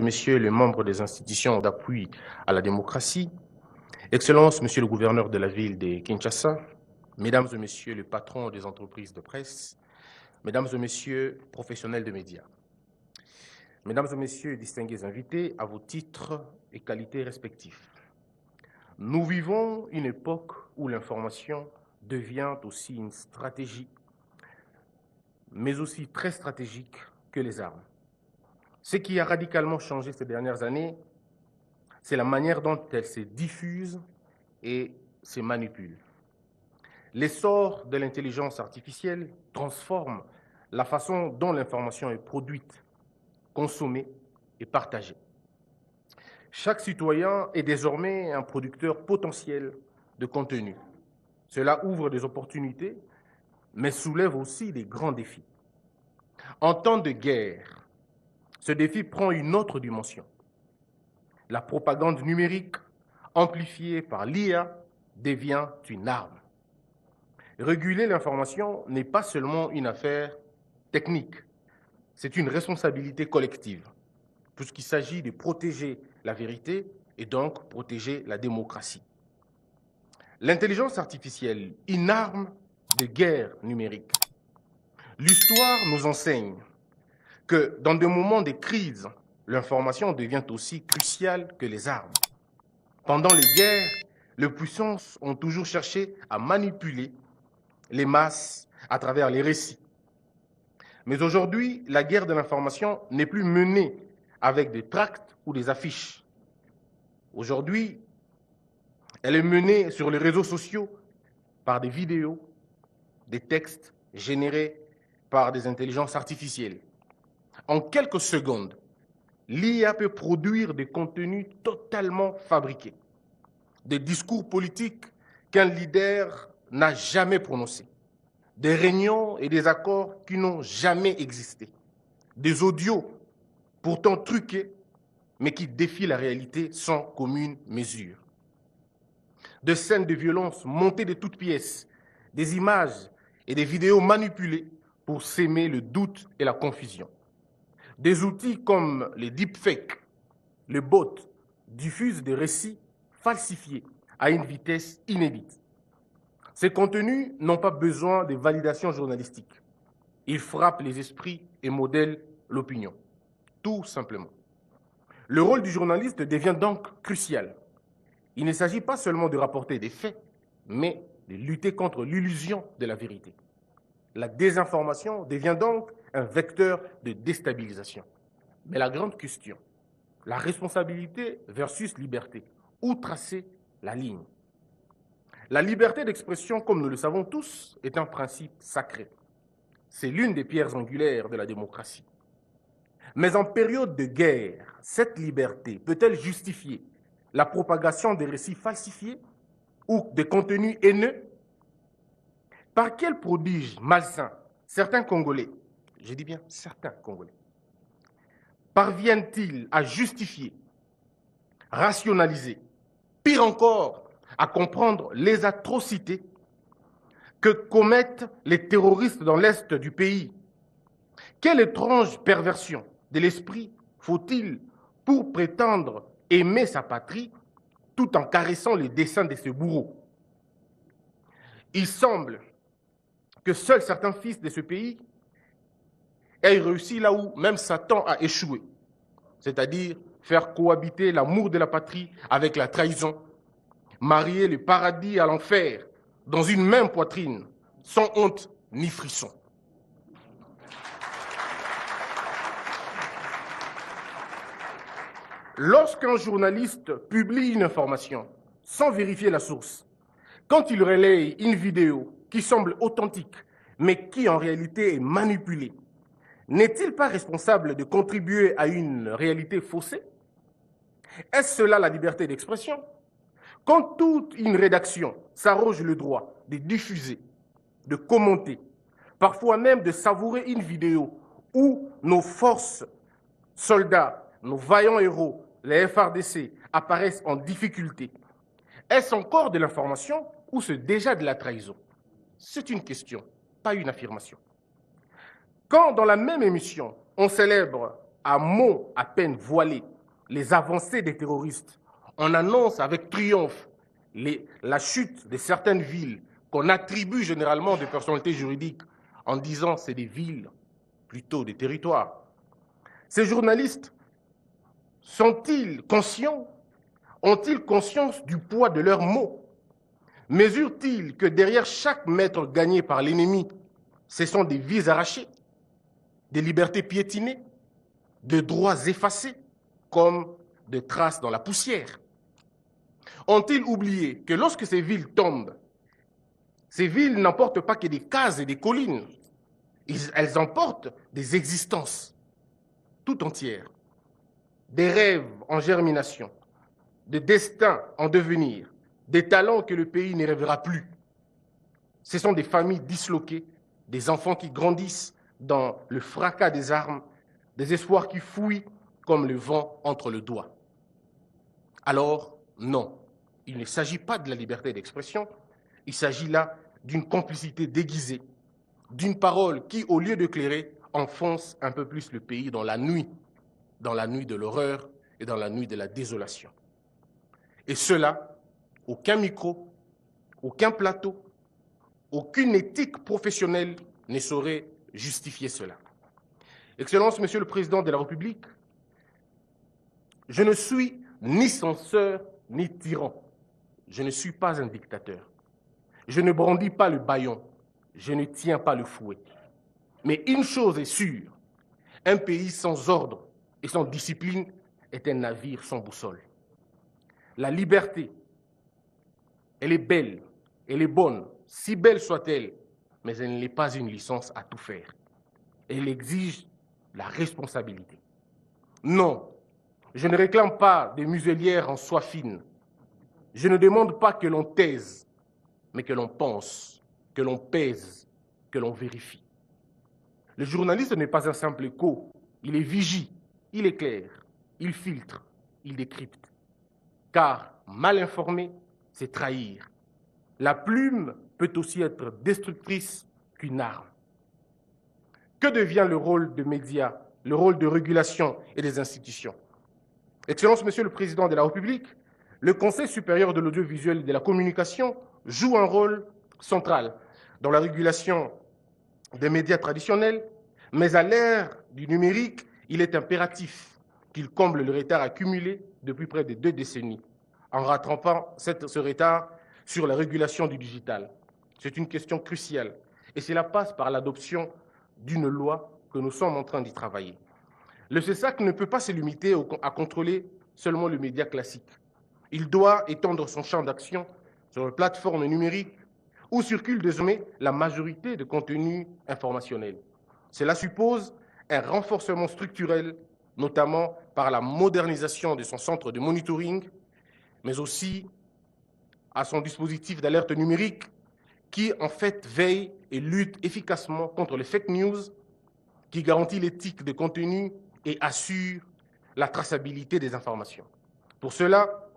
Messieurs les membres des institutions d'appui à la démocratie, Excellences, Monsieur le gouverneur de la ville de Kinshasa, Mesdames et Messieurs les patrons des entreprises de presse, Mesdames et Messieurs professionnels de médias, Mesdames et Messieurs distingués invités à vos titres et qualités respectifs. Nous vivons une époque où l'information devient aussi une stratégie, mais aussi très stratégique que les armes. Ce qui a radicalement changé ces dernières années, c'est la manière dont elle se diffuse et se manipule. L'essor de l'intelligence artificielle transforme la façon dont l'information est produite, consommée et partagée. Chaque citoyen est désormais un producteur potentiel de contenu. Cela ouvre des opportunités, mais soulève aussi des grands défis. En temps de guerre, ce défi prend une autre dimension. La propagande numérique, amplifiée par l'IA, devient une arme. Réguler l'information n'est pas seulement une affaire technique, c'est une responsabilité collective, puisqu'il s'agit de protéger la vérité et donc protéger la démocratie. L'intelligence artificielle, une arme de guerre numérique. L'histoire nous enseigne que dans des moments de crise, l'information devient aussi cruciale que les armes. Pendant les guerres, les puissances ont toujours cherché à manipuler les masses à travers les récits. Mais aujourd'hui, la guerre de l'information n'est plus menée avec des tracts ou des affiches. Aujourd'hui, elle est menée sur les réseaux sociaux par des vidéos, des textes générés par des intelligences artificielles. En quelques secondes, l'IA peut produire des contenus totalement fabriqués, des discours politiques qu'un leader n'a jamais prononcés, des réunions et des accords qui n'ont jamais existé, des audios pourtant truqués, mais qui défient la réalité sans commune mesure, des scènes de violence montées de toutes pièces, des images et des vidéos manipulées pour s'aimer le doute et la confusion. Des outils comme les deepfakes, les bots, diffusent des récits falsifiés à une vitesse inédite. Ces contenus n'ont pas besoin de validation journalistique. Ils frappent les esprits et modèlent l'opinion, tout simplement. Le rôle du journaliste devient donc crucial. Il ne s'agit pas seulement de rapporter des faits, mais de lutter contre l'illusion de la vérité. La désinformation devient donc un vecteur de déstabilisation. Mais la grande question, la responsabilité versus liberté, où tracer la ligne? La liberté d'expression, comme nous le savons tous, est un principe sacré. C'est l'une des pierres angulaires de la démocratie. Mais en période de guerre, cette liberté peut-elle justifier la propagation des récits falsifiés ou des contenus haineux? Par quel prodige malsain certains Congolais, je dis bien certains Congolais, parviennent-ils à justifier, rationaliser, pire encore, à comprendre les atrocités que commettent les terroristes dans l'est du pays? Quelle étrange perversion de l'esprit faut-il pour prétendre aimer sa patrie tout en caressant les desseins de ses bourreaux? Il semble que seuls certains fils de ce pays aient réussi là où même Satan a échoué, c'est-à-dire faire cohabiter l'amour de la patrie avec la trahison, marier le paradis à l'enfer dans une même poitrine, sans honte ni frisson. Lorsqu'un journaliste publie une information sans vérifier la source, quand il relaye une vidéo qui semble authentique, mais qui en réalité est manipulée, n'est-il pas responsable de contribuer à une réalité faussée? Est-ce cela la liberté d'expression? Quand toute une rédaction s'arroge le droit de diffuser, de commenter, parfois même de savourer une vidéo où nos forces, soldats, nos vaillants héros, les FARDC, apparaissent en difficulté, est-ce encore de l'information ou c'est déjà de la trahison? C'est une question, pas une affirmation. Quand dans la même émission, on célèbre à mots à peine voilés les avancées des terroristes, on annonce avec triomphe la chute de certaines villes qu'on attribue généralement des personnalités juridiques en disant c'est des villes, plutôt des territoires. Ces journalistes sont-ils conscients? Ont-ils conscience du poids de leurs mots? Mesurent-ils que derrière chaque mètre gagné par l'ennemi, ce sont des vies arrachées, des libertés piétinées, de droits effacés, comme des traces dans la poussière? Ont-ils oublié que lorsque ces villes tombent, ces villes n'emportent pas que des cases et des collines, elles emportent des existences tout entières, des rêves en germination, des destins en devenir, des talents que le pays ne rêvera plus. Ce sont des familles disloquées, des enfants qui grandissent dans le fracas des armes, des espoirs qui fuient comme le vent entre le doigt. Alors, non, il ne s'agit pas de la liberté d'expression, il s'agit là d'une complicité déguisée, d'une parole qui, au lieu d'éclairer, enfonce un peu plus le pays dans la nuit de l'horreur et dans la nuit de la désolation. Et cela, aucun micro, aucun plateau, aucune éthique professionnelle ne saurait justifier cela. Excellence, Monsieur le Président de la République, je ne suis ni censeur ni tyran. Je ne suis pas un dictateur. Je ne brandis pas le bâillon. Je ne tiens pas le fouet. Mais une chose est sûre, un pays sans ordre et sans discipline est un navire sans boussole. La liberté, elle est belle, elle est bonne, si belle soit-elle, mais elle n'est pas une licence à tout faire. Elle exige la responsabilité. Non, je ne réclame pas des muselières en soie fine. Je ne demande pas que l'on taise, mais que l'on pense, que l'on pèse, que l'on vérifie. Le journaliste n'est pas un simple écho, il est vigie, il éclaire, il filtre, il décrypte. Car mal informé, c'est trahir. La plume peut aussi être destructrice qu'une arme. Que devient le rôle des médias, le rôle de régulation et des institutions? Excellence, Monsieur le Président de la République, le Conseil supérieur de l'audiovisuel et de la communication joue un rôle central dans la régulation des médias traditionnels, mais à l'ère du numérique, il est impératif qu'il comble le retard accumulé depuis près de 2 décennies, en rattrapant ce retard sur la régulation du digital. C'est une question cruciale et cela passe par l'adoption d'une loi que nous sommes en train d'y travailler. Le CESAC ne peut pas se limiter à contrôler seulement le média classique. Il doit étendre son champ d'action sur les plateformes numériques où circule désormais la majorité de contenus informationnels. Cela suppose un renforcement structurel, notamment par la modernisation de son centre de monitoring, mais aussi à son dispositif d'alerte numérique qui, en fait, veille et lutte efficacement contre les fake news, qui garantit l'éthique des contenus et assure la traçabilité des informations. Pour cela,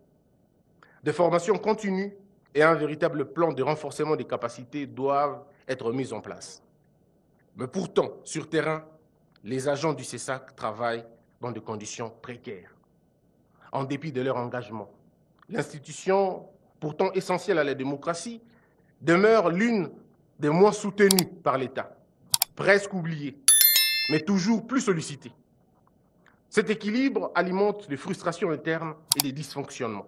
des formations continues et un véritable plan de renforcement des capacités doivent être mis en place. Mais pourtant, sur terrain, les agents du CESAC travaillent dans des conditions précaires, en dépit de leur engagement. L'institution, pourtant essentielle à la démocratie, demeure l'une des moins soutenues par l'État, presque oubliée, mais toujours plus sollicitée. Cet équilibre alimente les frustrations internes et les dysfonctionnements.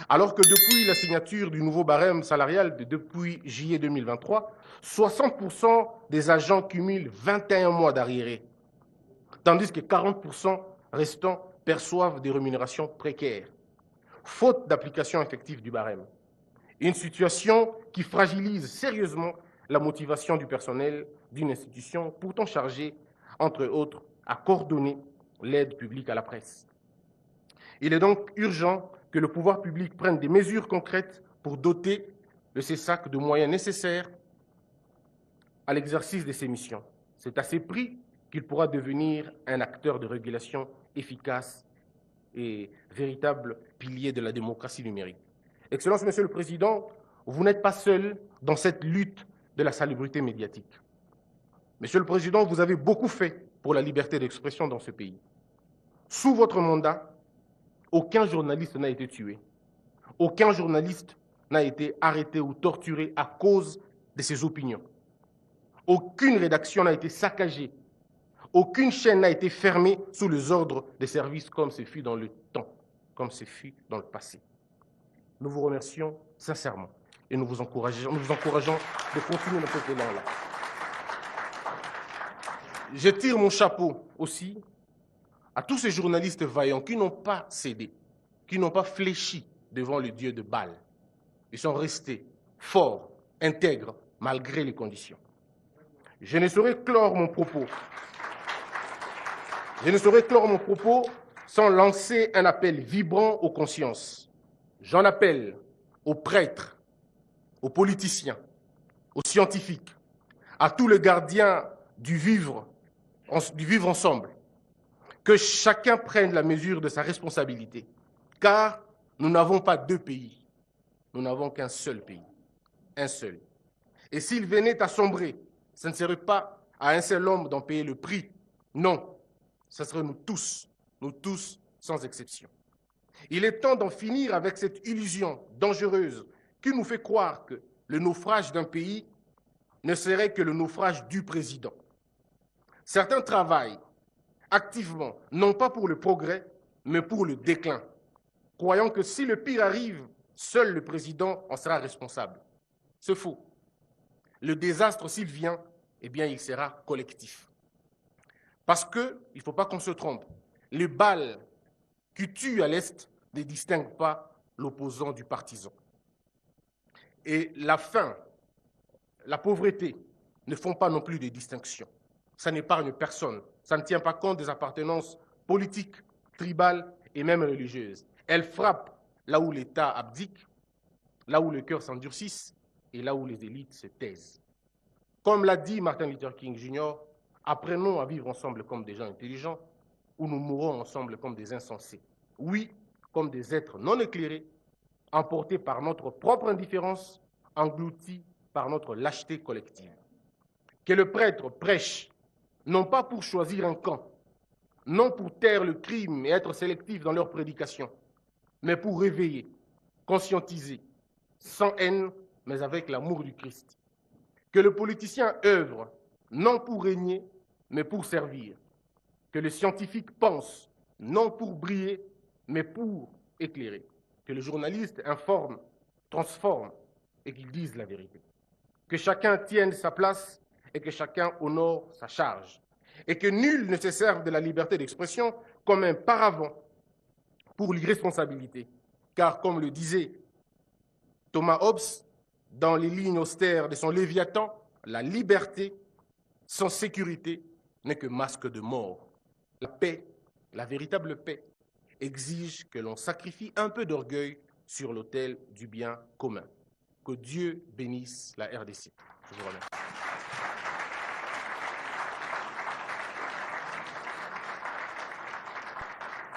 Alors que depuis la signature du nouveau barème salarial depuis juillet 2023, 60% des agents cumulent 21 mois d'arriérés, tandis que 40% restants perçoivent des rémunérations précaires, faute d'application effective du barème. Une situation qui fragilise sérieusement la motivation du personnel d'une institution pourtant chargée, entre autres, à coordonner l'aide publique à la presse. Il est donc urgent que le pouvoir public prenne des mesures concrètes pour doter le CESAC de moyens nécessaires à l'exercice de ses missions. C'est à ces prix qu'il pourra devenir un acteur de régulation efficace et véritable pilier de la démocratie numérique. Excellence, Monsieur le Président, vous n'êtes pas seul dans cette lutte de la salubrité médiatique. Monsieur le Président, vous avez beaucoup fait pour la liberté d'expression dans ce pays. Sous votre mandat, aucun journaliste n'a été tué. Aucun journaliste n'a été arrêté ou torturé à cause de ses opinions. Aucune rédaction n'a été saccagée. Aucune chaîne n'a été fermée sous les ordres des services comme ce fut dans le temps, comme ce fut dans le passé. Nous vous remercions sincèrement et nous vous encourageons de continuer dans cet élan-là. Je tire mon chapeau aussi à tous ces journalistes vaillants qui n'ont pas cédé, qui n'ont pas fléchi devant le dieu de Baal. Ils sont restés forts, intègres, malgré les conditions. Je ne saurais clore mon propos sans lancer un appel vibrant aux consciences. J'en appelle aux prêtres, aux politiciens, aux scientifiques, à tous les gardiens du vivre ensemble, que chacun prenne la mesure de sa responsabilité, car nous n'avons pas deux pays, nous n'avons qu'un seul pays, un seul. Et s'il venait à sombrer, ce ne serait pas à un seul homme d'en payer le prix, non, ce serait nous tous sans exception. Il est temps d'en finir avec cette illusion dangereuse qui nous fait croire que le naufrage d'un pays ne serait que le naufrage du président. Certains travaillent activement, non pas pour le progrès, mais pour le déclin, croyant que si le pire arrive, seul le président en sera responsable. C'est faux. Le désastre, s'il vient, eh bien, il sera collectif. Parce qu'il ne faut pas qu'on se trompe. Les balles qui tuent à l'Est ne distinguent pas l'opposant du partisan. Et la faim, la pauvreté ne font pas non plus de distinction. Ça n'épargne personne. Ça ne tient pas compte des appartenances politiques, tribales et même religieuses. Elles frappent là où l'État abdique, là où le cœur s'endurcisse et là où les élites se taisent. Comme l'a dit Martin Luther King Jr., apprenons à vivre ensemble comme des gens intelligents ou nous mourrons ensemble comme des insensés. Oui, comme des êtres non éclairés, emportés par notre propre indifférence, engloutis par notre lâcheté collective. Que le prêtre prêche, non pas pour choisir un camp, non pour taire le crime et être sélectif dans leur prédication, mais pour réveiller, conscientiser, sans haine, mais avec l'amour du Christ. Que le politicien œuvre, non pour régner, mais pour servir. Que le scientifique pense, non pour briller, mais pour éclairer. Que le journaliste informe, transforme et qu'il dise la vérité. Que chacun tienne sa place et que chacun honore sa charge. Et que nul ne se serve de la liberté d'expression comme un paravent pour l'irresponsabilité. Car, comme le disait Thomas Hobbes, dans les lignes austères de son Léviathan, la liberté sans sécurité n'est que masque de mort. La paix, la véritable paix, exige que l'on sacrifie un peu d'orgueil sur l'autel du bien commun. Que Dieu bénisse la RDC. Je vous remercie.